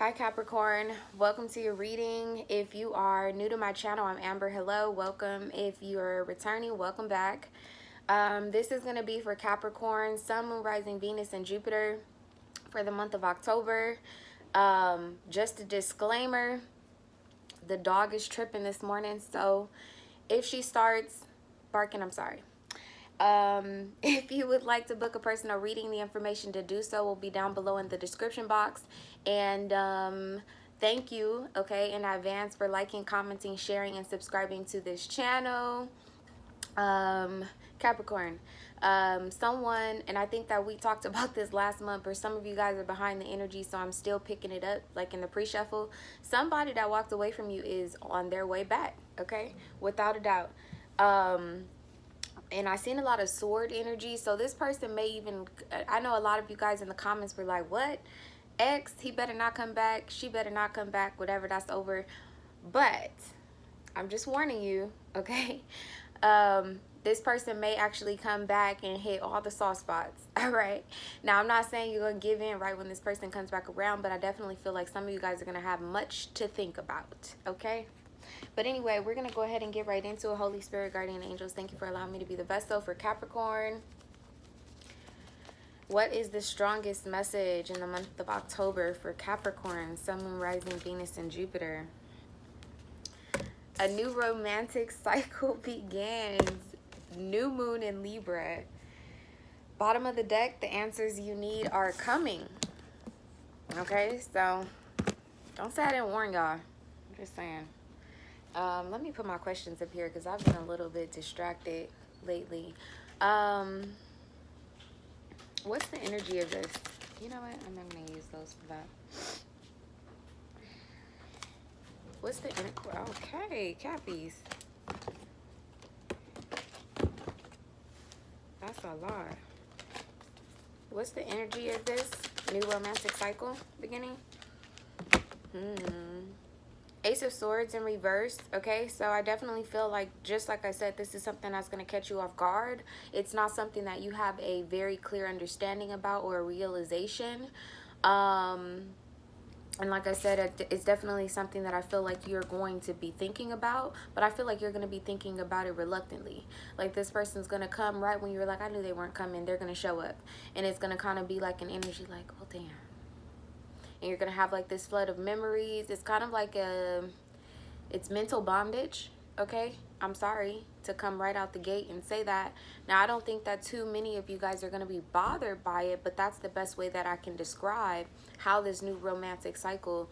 Hi Capricorn, welcome to your reading. If you are new to my channel, I'm Amber. Hello, welcome. If you're returning, welcome back. This is going to be for Capricorn, Sun, Moon, Rising, Venus, and Jupiter for the month of October. Just a disclaimer, the dog is tripping this morning, so if she starts barking, I'm sorry. If you would like to book a personal reading, the information to do so will be down below in the description box. And thank you, okay, in advance for liking, commenting, sharing, and subscribing to this channel. Capricorn, someone, and I think that we talked about this last month, or some of you guys are behind the energy, so I'm still picking it up like in the pre-shuffle. Somebody that walked away from you is on their way back, okay, without a doubt. And I seen a lot of sword energy, so this person may even, I know a lot of you guys in the comments were like, what? Ex, he better not come back, she better not come back, whatever, that's over. But I'm just warning you, okay? This person may actually come back and hit all the soft spots. All right, now I'm not saying you're gonna give in right when this person comes back around, but I definitely feel like some of you guys are gonna have much to think about, okay? But anyway, we're going to go ahead and get right into it. Holy Spirit, Guardian Angels, thank you for allowing me to be the vessel for Capricorn. What is the strongest message in the month of October for Capricorn, Sun, Moon, Rising, Venus, and Jupiter? A new romantic cycle begins. New moon in Libra. Bottom of the deck, the answers you need are coming. Okay, so don't say I didn't warn y'all. I'm just saying. Let me put my questions up here because I've been a little bit distracted lately. What's the energy of this? You know what? I'm not going to use those for that. What's the energy? Okay, Cappies. That's a lot. What's the energy of this new romantic cycle beginning? Ace of Swords in reverse, okay? So I definitely feel like, just like I said, this is something that's going to catch you off guard. It's not something that you have a very clear understanding about or a realization. And like I said, it's definitely something that I feel like you're going to be thinking about, but I feel like you're going to be thinking about it reluctantly. Like this person's going to come right when you're like, I knew they weren't coming. They're going to show up. And it's going to kind of be like an energy like, oh, damn. And you're going to have like this flood of memories. It's kind of like it's mental bondage, okay? I'm sorry to come right out the gate and say that. Now, I don't think that too many of you guys are going to be bothered by it, but that's the best way that I can describe how this new romantic cycle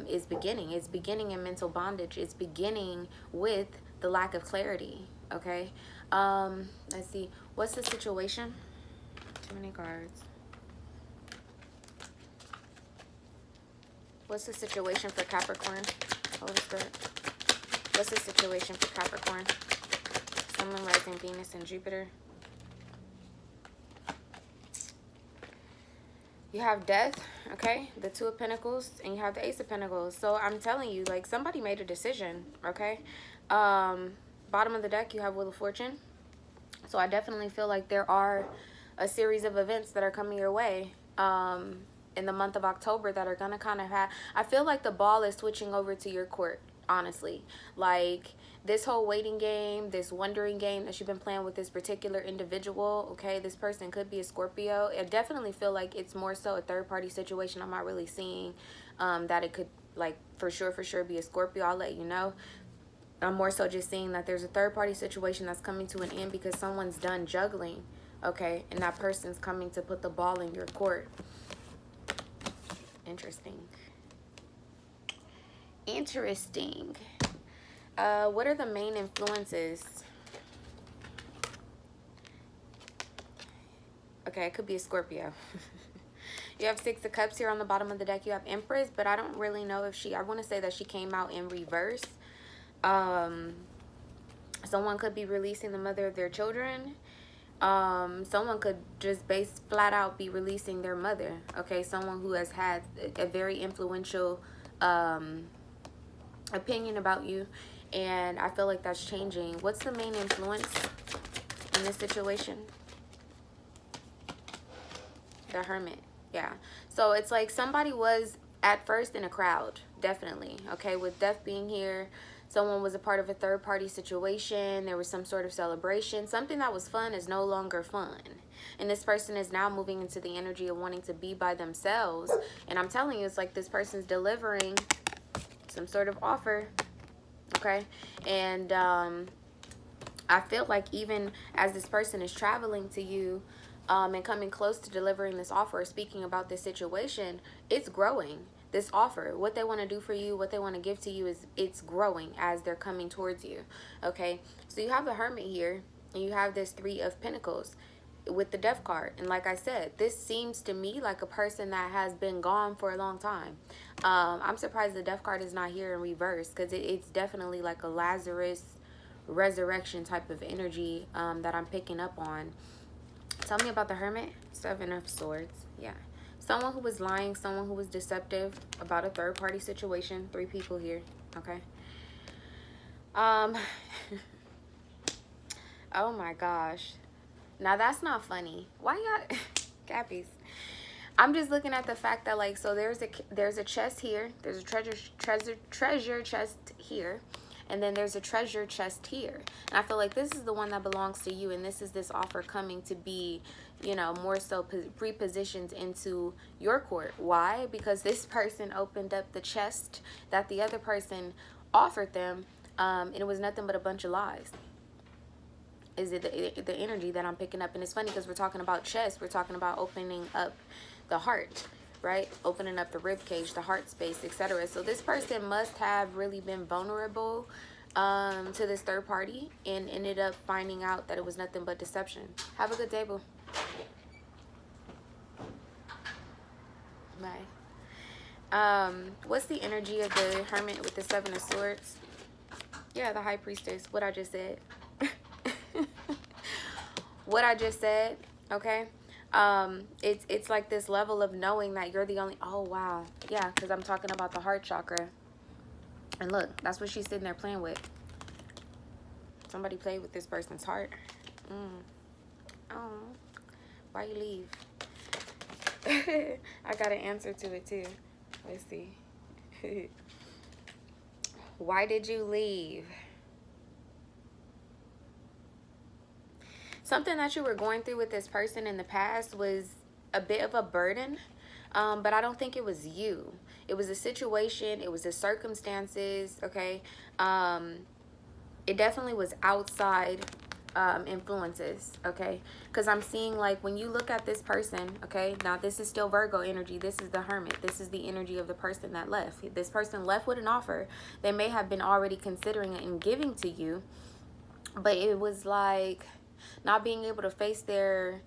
is beginning. It's beginning in mental bondage. It's beginning with the lack of clarity, okay? Let's see. What's the situation? Too many cards. What's the situation for Capricorn? Holy Spirit. What's the situation for Capricorn? Sun, Moon, Rising, Venus, and Jupiter. You have Death, okay? The Two of Pentacles, and you have the Ace of Pentacles. So I'm telling you, like, somebody made a decision, okay? Bottom of the deck, you have Wheel of Fortune. So I definitely feel like there are a series of events that are coming your way. In the month of October that are going to kind of have, I feel like the ball is switching over to your court, honestly. Like this whole waiting game, this wondering game that you've been playing with this particular individual, okay, this person could be a Scorpio. I definitely feel like it's more so a third party situation. I'm not really seeing that it could, like, for sure be a Scorpio. I'll let you know. I'm more so just seeing that there's a third party situation that's coming to an end because someone's done juggling, okay, and that person's coming to put the ball in your court. Interesting. What are the main influences? Okay, it could be a Scorpio. You have Six of Cups here on the bottom of the deck. You have Empress, but I don't really know if I want to say that she came out in reverse. Someone could be releasing the mother of their children. Someone could just flat out be releasing their mother, okay? Someone who has had a very influential opinion about you, and I feel like that's changing. What's the main influence in this situation? The Hermit. Yeah, so it's like somebody was at first in a crowd, definitely. Okay, with death being here, someone was a part of a third party situation. There was some sort of celebration. Something that was fun is no longer fun. And this person is now moving into the energy of wanting to be by themselves. And I'm telling you, it's like this person's delivering some sort of offer. Okay. And I feel like even as this person is traveling to you, and coming close to delivering this offer, speaking about this situation, it's growing. This offer, what they want to do for you, what they want to give to you, it's growing as they're coming towards you. Okay, so you have the Hermit here, and you have this Three of Pentacles with the Death card. And like I said, this seems to me like a person that has been gone for a long time. I'm surprised the Death card is not here in reverse, because it's definitely like a Lazarus resurrection type of energy that I'm picking up on. Tell me about the Hermit. Seven of Swords. Yeah. Someone who was lying, someone who was deceptive about a third party situation. Three people here. Okay. Oh my gosh. Now that's not funny. Why y'all Cappies? I'm just looking at the fact that, like, so there's a chest here. There's a treasure chest here. And then there's a treasure chest here. And I feel like this is the one that belongs to you. And this is this offer coming to be, you know, more so repositioned into your court. Why? Because this person opened up the chest that the other person offered them. And it was nothing but a bunch of lies. Is it the energy that I'm picking up? And it's funny because we're talking about chest. We're talking about opening up the heart, right? Opening up the rib cage, the heart space, etc. So this person must have really been vulnerable to this third party and ended up finding out that it was nothing but deception. Have a good day, boo. Bye. What's the energy of the Hermit with the Seven of Swords? Yeah, the High Priestess. What I just said. What I just said, okay? It's like this level of knowing that you're the only, oh wow, yeah, because I'm talking about the heart chakra. And look, that's what she's sitting there playing with. Somebody played with this person's heart. Oh, why you leave? I got an answer to it too. Let's see. Why did you leave? Something that you were going through with this person in the past was a bit of a burden, but I don't think it was you. It was a situation. It was the circumstances, okay? It definitely was outside influences, okay? Because I'm seeing, like, when you look at this person, okay? Now, this is still Virgo energy. This is the Hermit. This is the energy of the person that left. This person left with an offer. They may have been already considering it and giving to you, but it was like not being able to face their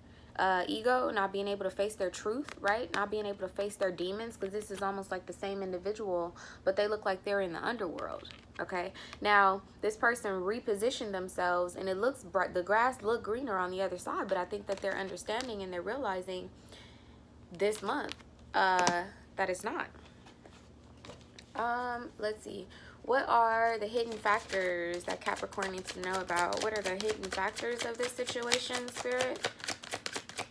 ego, not being able to face their truth, right? Not being able to face their demons, because this is almost like the same individual, but they look like they're in the underworld, okay? Now, this person repositioned themselves, and it looks bright. The grass looked greener on the other side, but I think that they're understanding and they're realizing this month that it's not. Let's see. What are the hidden factors that Capricorn needs to know about? What are the hidden factors of this situation, Spirit?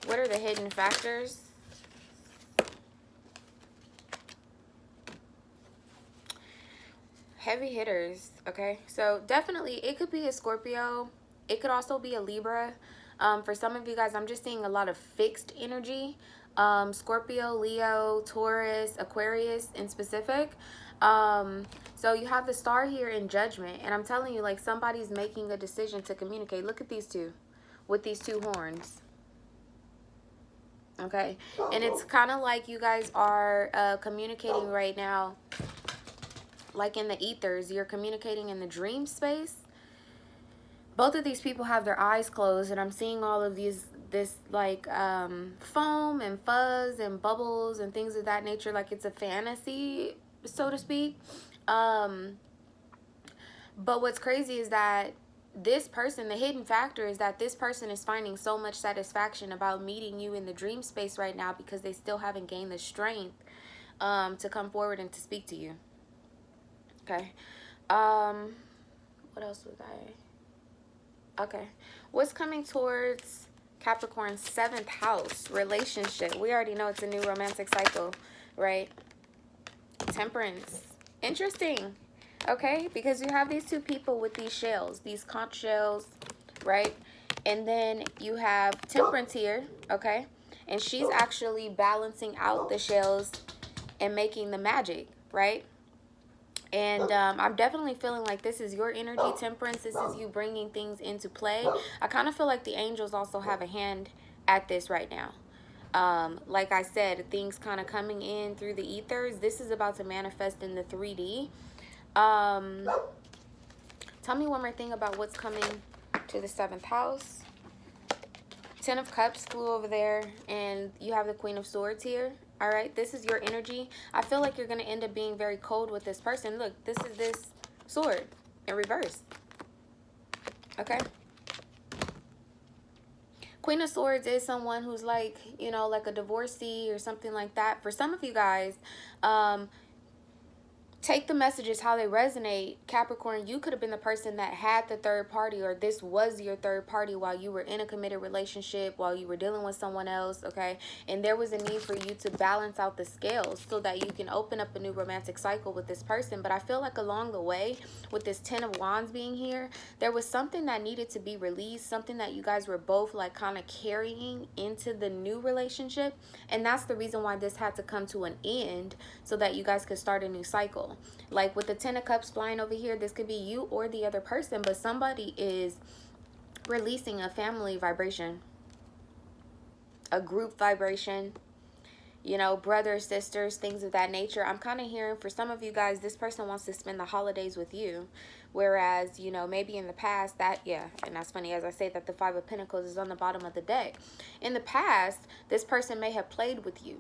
What are the hidden factors? Heavy hitters, okay? So definitely it could be a Scorpio. It could also be a Libra. For some of you guys, I'm just seeing a lot of fixed energy. Scorpio, Leo, Taurus, Aquarius in specific. So you have the star here in Judgment, and I'm telling you, like, somebody's making a decision to communicate. Look at these two with these two horns, okay? And it's kind of like you guys are communicating right now, like in the ethers. You're communicating in the dream space. Both of these people have their eyes closed, and I'm seeing all of this like foam and fuzz and bubbles and things of that nature, like it's a fantasy, so to speak. But what's crazy is that this person, the hidden factor is that this person is finding so much satisfaction about meeting you in the dream space right now, because they still haven't gained the strength to come forward and to speak to you. Okay. What else was I? Okay. What's coming towards Capricorn's 7th house? Relationship. We already know it's a new romantic cycle, right? Temperance. Interesting. Okay, because you have these two people with these shells, these conch shells, right? And then you have Temperance here, okay? And she's actually balancing out the shells and making the magic, right? And I'm definitely feeling like this is your energy, Temperance. This is you bringing things into play. I kind of feel like the angels also have a hand at this right now. Like I said, things kind of coming in through the ethers. This is about to manifest in the 3D. Tell me one more thing about what's coming to the 7th house. 10 of Cups flew over there, and you have the Queen of Swords here. All right, this is your energy. I feel like you're going to end up being very cold with this person. Look, this is this sword in reverse. Okay. Queen of Swords is someone who's like, you know, like a divorcee or something like that. For some of you guys, take the messages how they resonate. Capricorn, you could have been the person that had the third party, or this was your third party while you were in a committed relationship, while you were dealing with someone else, okay? And there was a need for you to balance out the scales so that you can open up a new romantic cycle with this person. But I feel like along the way, with this 10 of Wands being here, there was something that needed to be released, something that you guys were both like kind of carrying into the new relationship. And that's the reason why this had to come to an end, so that you guys could start a new cycle. Like with the 10 of Cups flying over here, this could be you or the other person, but somebody is releasing a family vibration, a group vibration, you know, brothers, sisters, things of that nature. I'm kind of hearing for some of you guys, this person wants to spend the holidays with you. Whereas, you know, maybe in the past that, yeah, and that's funny as I say that the 5 of Pentacles is on the bottom of the deck. In the past, this person may have played with you,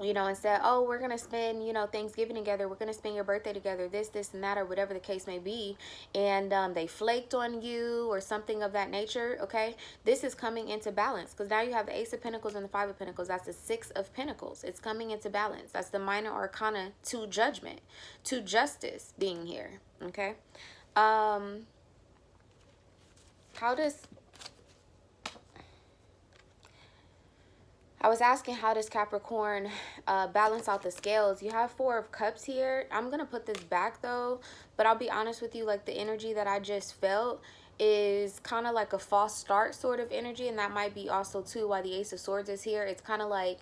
you know, and said, oh, we're going to spend, you know, Thanksgiving together. We're going to spend your birthday together, this, and that, or whatever the case may be. And they flaked on you or something of that nature, okay? This is coming into balance, because now you have the Ace of Pentacles and the 5 of Pentacles. That's the 6 of Pentacles. It's coming into balance. That's the minor arcana to judgment, to justice being here, okay? How does... I was asking, how does Capricorn balance out the scales? You have 4 of Cups here. I'm going to put this back though, but I'll be honest with you, like the energy that I just felt is kind of like a false start sort of energy, and that might be also too why the Ace of Swords is here. It's kind of like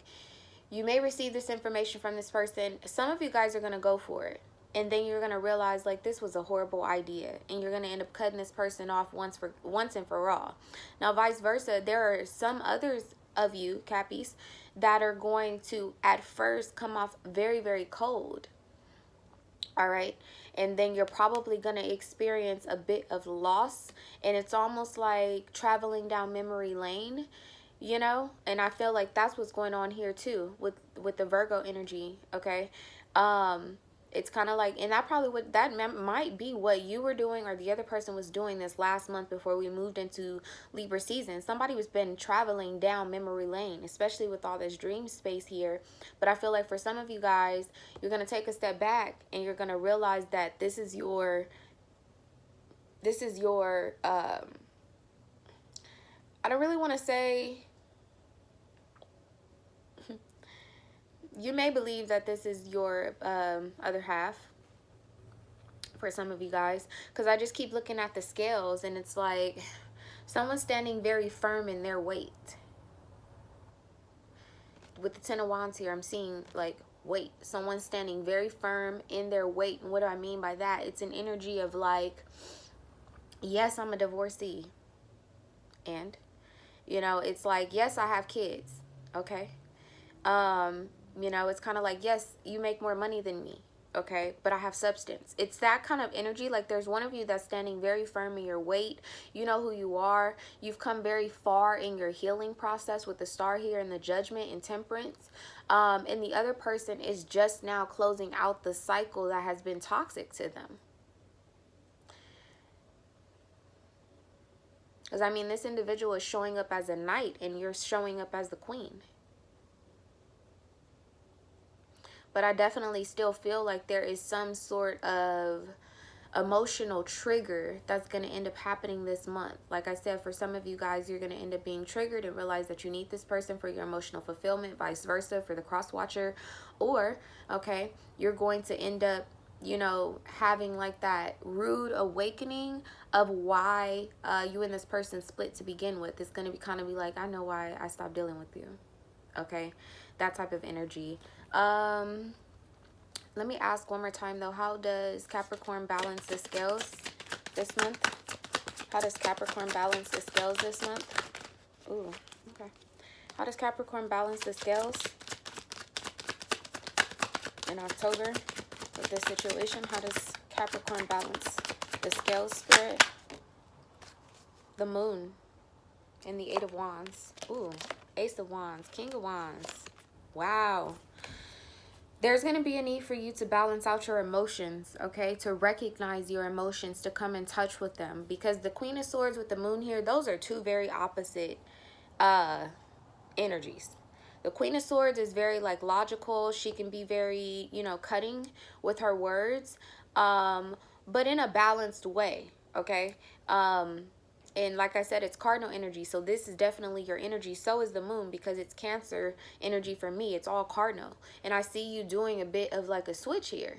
you may receive this information from this person. Some of you guys are going to go for it, and then you're going to realize like this was a horrible idea, and you're going to end up cutting this person off once and for all. Now vice versa, there are some others of you, Cappies, that are going to at first come off very, very cold. All right. And then you're probably going to experience a bit of loss. And it's almost like traveling down memory lane, you know? And I feel like that's what's going on here too with the Virgo energy. Okay. It's kind of like, and that probably would, that might be what you were doing or the other person was doing this last month before we moved into Libra season. Somebody was been traveling down memory lane, especially with all this dream space here. But I feel like for some of you guys, you're going to take a step back and you're going to realize that this is your, I don't really want to say, you may believe that this is your other half for some of you guys, because I just keep looking at the scales and it's like someone's standing very firm in their weight. With the 10 of Wands here, I'm seeing like weight. Someone's standing very firm in their weight. And what do I mean by that? It's an energy of like, yes, I'm a divorcee. And, you know, it's like, yes, I have kids. Okay. You know, it's kind of like, yes, you make more money than me, okay, but I have substance. It's that kind of energy. Like there's one of you that's standing very firm in your weight. You know who you are. You've come very far in your healing process with the star here and the Judgment and Temperance. And the other person is just now closing out the cycle that has been toxic to them. Because, I mean, this individual is showing up as a knight and you're showing up as the queen. But I definitely still feel like there is some sort of emotional trigger that's going to end up happening this month. Like I said, for some of you guys, you're going to end up being triggered and realize that you need this person for your emotional fulfillment, vice versa for the cross watcher. Or, okay, you're going to end up, you know, having like that rude awakening of why you and this person split to begin with. It's going to be kind of be like, I know why I stopped dealing with you. Okay, that type of energy. Let me ask one more time though, how does Capricorn balance the scales this month? How does Capricorn balance the scales this month? Ooh, okay. How does Capricorn balance the scales in October with this situation? How does Capricorn balance the scales, Spirit? The Moon and the Eight of Wands. Ooh, Ace of Wands, King of Wands. Wow. There's going to be a need for you to balance out your emotions, okay? To recognize your emotions, to come in touch with them. Because the Queen of Swords with the Moon here, those are two very opposite energies. The Queen of Swords is very like logical. She can be very, you know, cutting with her words, but in a balanced way, okay? And like I said, it's cardinal energy. So this is definitely your energy. So is the Moon, because it's Cancer energy for me. It's all cardinal. And I see you doing a bit of like a switch here.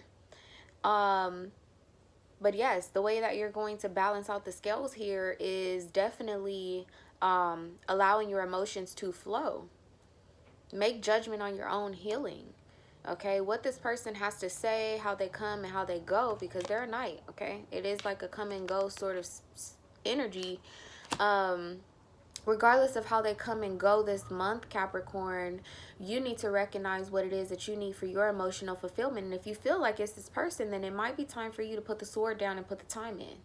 But yes, the way that you're going to balance out the scales here is definitely allowing your emotions to flow. Make judgment on your own healing. Okay, what this person has to say, how they come and how they go, because they're a knight. Okay, it is like a come and go sort of energy. Regardless of how they come and go this month, Capricorn, you need to recognize what it is that you need for your emotional fulfillment. And if you feel like it's this person, then it might be time for you to put the sword down and put the time in.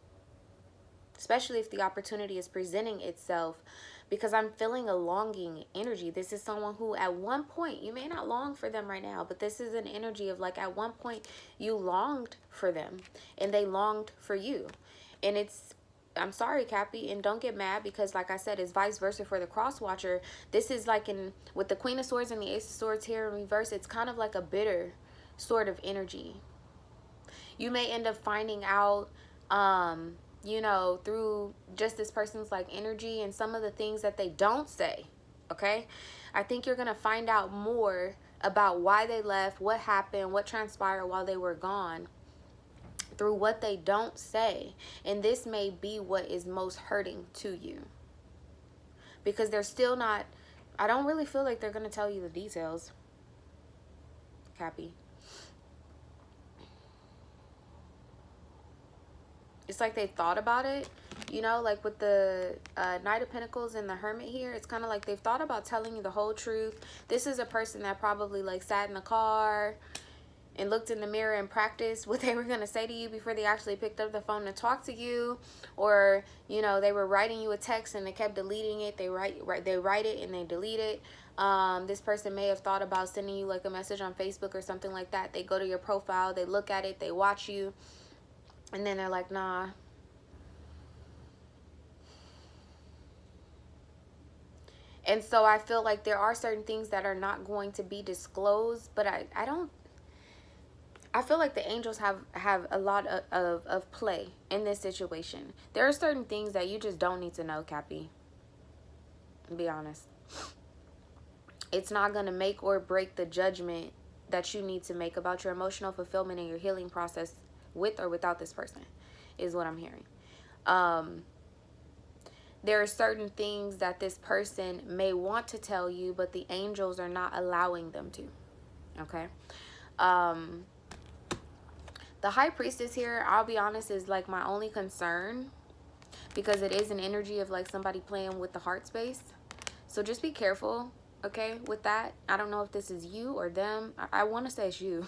Especially if the opportunity is presenting itself, because I'm feeling a longing energy. This is someone who at one point, you may not long for them right now, but this is an energy of like at one point you longed for them and they longed for you. And it's, I'm sorry, Cappy, and don't get mad, because like I said, it's vice versa for the cross watcher. This is like with the Queen of Swords and the Ace of Swords here in reverse, it's kind of like a bitter sort of energy. You may end up finding out, you know, through just this person's like energy and some of the things that they don't say, okay? I think you're going to find out more about why they left, what happened, what transpired while they were gone, through what they don't say. And this may be what is most hurting to you, because they're still not, I don't really feel like they're going to tell you the details, Cappy. It's like they thought about it, you know, like with the Knight of Pentacles and the Hermit here. It's kind of like they've thought about telling you the whole truth. This is a person that probably like sat in the car and looked in the mirror and practiced what they were going to say to you before they actually picked up the phone to talk to you. Or, you know, they were writing you a text and they kept deleting it. They write it and they delete it. This person may have thought about sending you like a message on Facebook or something like that. They go to your profile, they look at it, they watch you, and then they're like, nah. And so I feel like there are certain things that are not going to be disclosed, but I feel like the angels have a lot of play in this situation. There are certain things that you just don't need to know, Cappy. Be honest. It's not going to make or break the judgment that you need to make about your emotional fulfillment and your healing process with or without this person, is what I'm hearing. There are certain things that this person may want to tell you, but the angels are not allowing them to. Okay? The High Priestess here, I'll be honest, is like my only concern, because it is an energy of like somebody playing with the heart space. So just be careful, okay, with that. I don't know if this is you or them. I want to say it's you.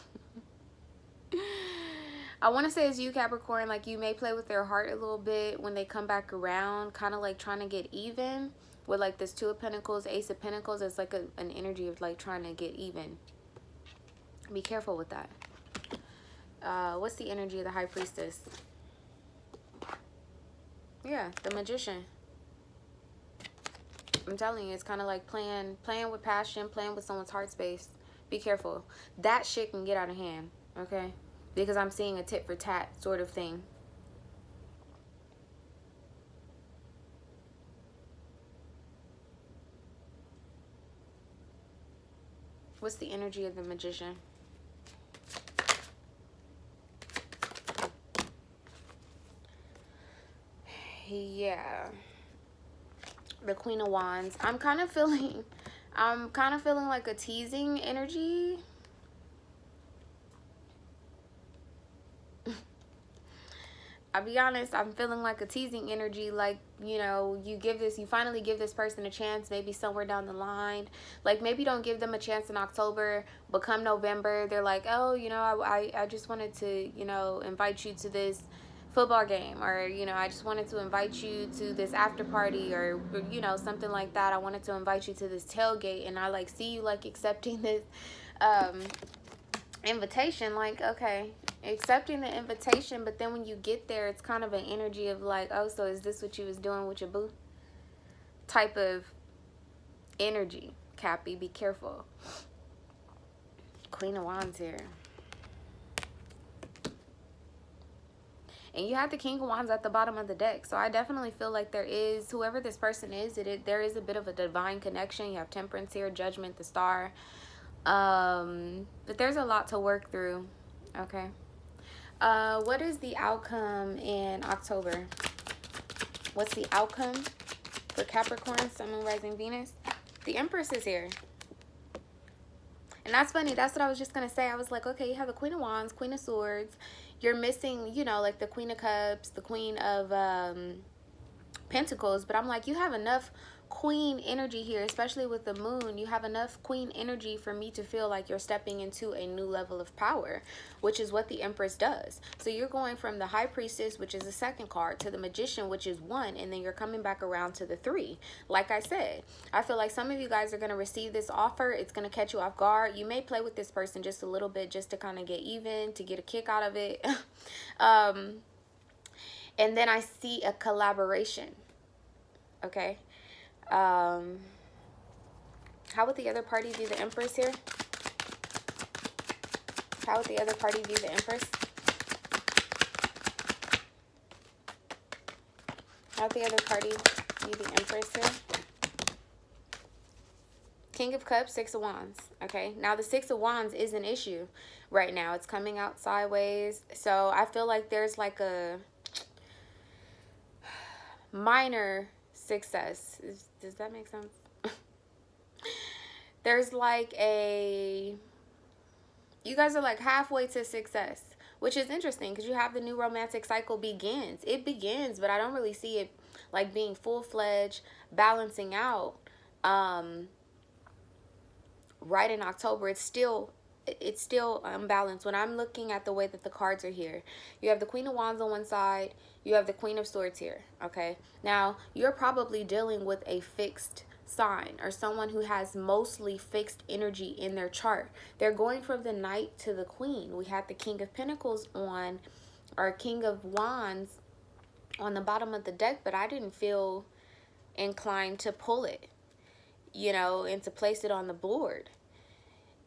I want to say it's you, Capricorn. Like, you may play with their heart a little bit when they come back around, kind of like trying to get even with like this Two of Pentacles, Ace of Pentacles. It's like an energy of like trying to get even. Be careful with that. What's the energy of the High Priestess? Yeah, the Magician. I'm telling you, it's kind of like playing with passion, playing with someone's heart space. Be careful. That shit can get out of hand, okay? Because I'm seeing a tit-for-tat sort of thing. What's the energy of the Magician? Yeah. The Queen of Wands. I'm kind of feeling like a teasing energy. I'll be honest, I'm feeling like a teasing energy, like, you know, you finally give this person a chance, maybe somewhere down the line. Like, maybe don't give them a chance in October, but come November, they're like, oh, you know, I just wanted to, you know, invite you to this football game, or, you know, I just wanted to invite you to this after party, or you know, something like that. I wanted to invite you to this tailgate, and I, like, see you, like, accepting this invitation, like, okay, accepting the invitation, but then when you get there, it's kind of an energy of like, oh, so is this what you was doing with your boo? Type of energy, Cappy. Be careful. Queen of Wands here. And you have the King of Wands at the bottom of the deck. So I definitely feel like there is, whoever this person is, there is a bit of a divine connection. You have Temperance here, Judgment, the Star. But there's a lot to work through. Okay. What is the outcome in October? What's the outcome for Capricorn, Sun, Moon, Rising, Venus? The Empress is here. And that's funny. That's what I was just going to say. I was like, okay, you have the Queen of Wands, Queen of Swords. You're missing, you know, like the Queen of Cups, the Queen of Pentacles. But I'm like, you have enough Queen energy here, especially with the moon. You have enough Queen energy for me to feel like you're stepping into a new level of power, which is what the Empress does. So you're going from the High Priestess, which is the second card, to the Magician, which is 1, and then you're coming back around to the 3. Like I said, I feel like some of you guys are going to receive this offer. It's going to catch you off guard. You may play with this person just a little bit, just to kind of get even, to get a kick out of it. And then I see a collaboration. Okay. How would the other party view the Empress here? How would the other party view the Empress? How would the other party view the Empress here? King of Cups, Six of Wands. Okay, now the Six of Wands is an issue right now. It's coming out sideways. So I feel like there's like a minor success. Does that make sense? There's like a, you guys are like halfway to success, which is interesting because you have the new romantic cycle begins. It begins, but I don't really see it like being full-fledged, balancing out right in October. It's still unbalanced. When I'm looking at the way that the cards are here, you have the Queen of Wands on one side, you have the Queen of Swords here. Okay, now you're probably dealing with a fixed sign or someone who has mostly fixed energy in their chart. They're going from the Knight to the Queen. We had the King of Pentacles on, or King of Wands on the bottom of the deck, but I didn't feel inclined to pull it, you know, and to place it on the board.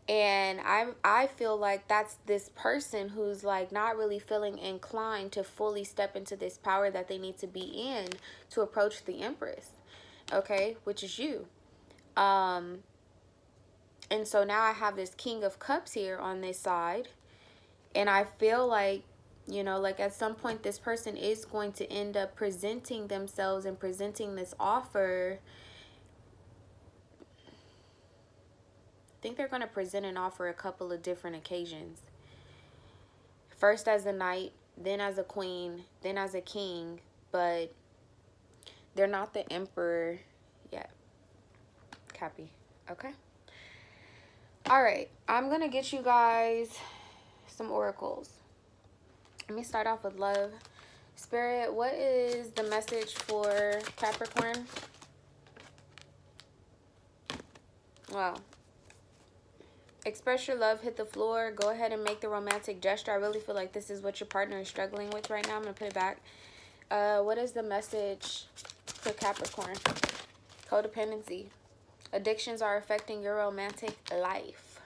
And I feel like that's this person who's like not really feeling inclined to fully step into this power that they need to be in to approach the Empress, okay, which is you. And so now I have this King of Cups here on this side, and I feel like, you know, like at some point this person is going to end up presenting themselves and presenting this offer. I think they're going to present an offer a couple of different occasions. First as a knight, then as a queen, then as a king, but they're not the emperor yet. Copy. Okay. All right. I'm going to get you guys some oracles. Let me start off with love. Spirit, what is the message for Capricorn? Wow. Express your love, hit the floor. Go ahead and make the romantic gesture. I really feel like this is what your partner is struggling with right now. I'm going to put it back. What is the message for Capricorn? Codependency. Addictions are affecting your romantic life.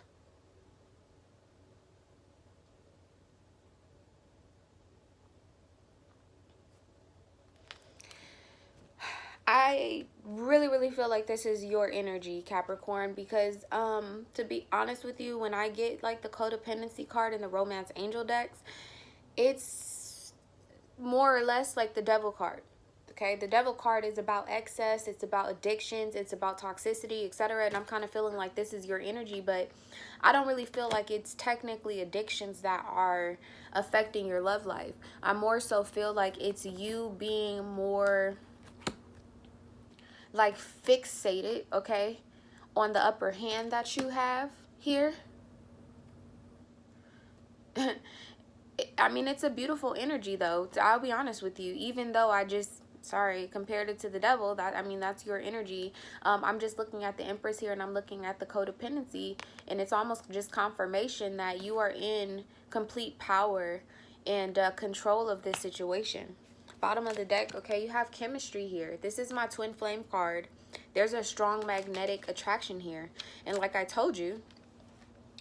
I really feel like this is your energy, Capricorn, because to be honest with you, when I get like the codependency card and the romance angel decks, it's more or less like the devil card. Okay, the devil card is about excess, it's about addictions, it's about toxicity, etc. And I'm kind of feeling like this is your energy, but I don't really feel like it's technically addictions that are affecting your love life. I more so feel like it's you being more like fixated, okay, on the upper hand that you have here. I mean, it's a beautiful energy though. I'll be honest with you, even though I just compared it to the devil, that, I mean, that's your energy. I'm just looking at the Empress here, and I'm looking at the codependency, and it's almost just confirmation that you are in complete power and control of this situation. Bottom of the deck, okay, you have chemistry here. This is my twin flame card. There's a strong magnetic attraction here, and like I told you,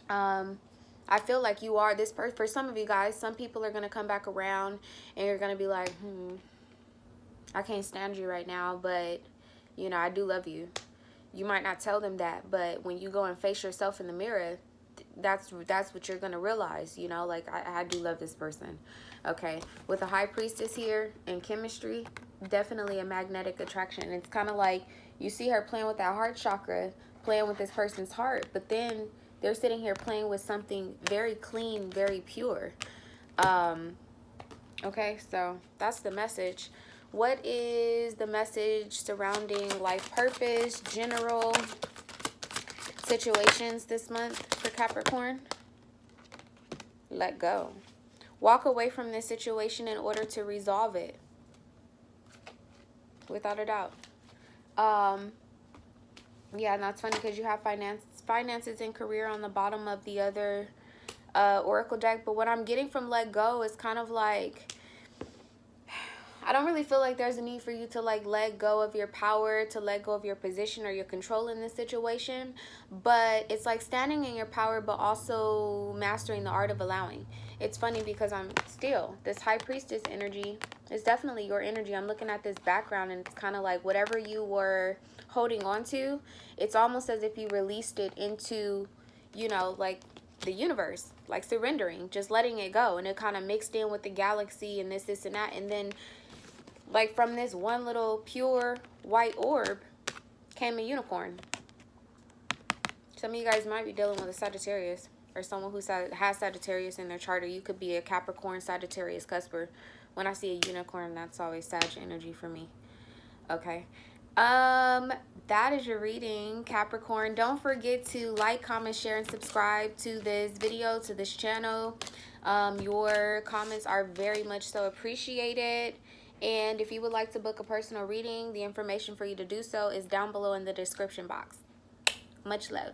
I feel like you are this person. For some of you guys, some people are going to come back around and you're going to be like, I can't stand you right now, but, you know, I do love you. You might not tell them that, but when you go and face yourself in the mirror, that's what you're going to realize, you know, like, I do love this person. Okay, with a high priestess here and chemistry, definitely a magnetic attraction. It's kind of like you see her playing with that heart chakra, playing with this person's heart, but then they're sitting here playing with something very clean, very pure. Okay, so that's the message. What is the message surrounding life purpose, general situations this month for Capricorn? Let go. Walk away from this situation in order to resolve it. Without a doubt. Yeah, and that's funny because you have finances and career on the bottom of the other oracle deck. But what I'm getting from let go is kind of like, I don't really feel like there's a need for you to like let go of your power, to let go of your position or your control in this situation. But it's like standing in your power, but also mastering the art of allowing. It's funny because this high priestess energy is definitely your energy. I'm looking at this background, and it's kind of like whatever you were holding on to, it's almost as if you released it into, you know, like the universe, like surrendering, just letting it go. And it kind of mixed in with the galaxy and this and that. And then like from this one little pure white orb came a unicorn. Some of you guys might be dealing with a Sagittarius or someone who has Sagittarius in their chart, or you could be a Capricorn, Sagittarius cusper. When I see a unicorn, that's always Sag energy for me. Okay. That is your reading, Capricorn. Don't forget to like, comment, share, and subscribe to this video, to this channel. Your comments are very much so appreciated. And if you would like to book a personal reading, the information for you to do so is down below in the description box. Much love.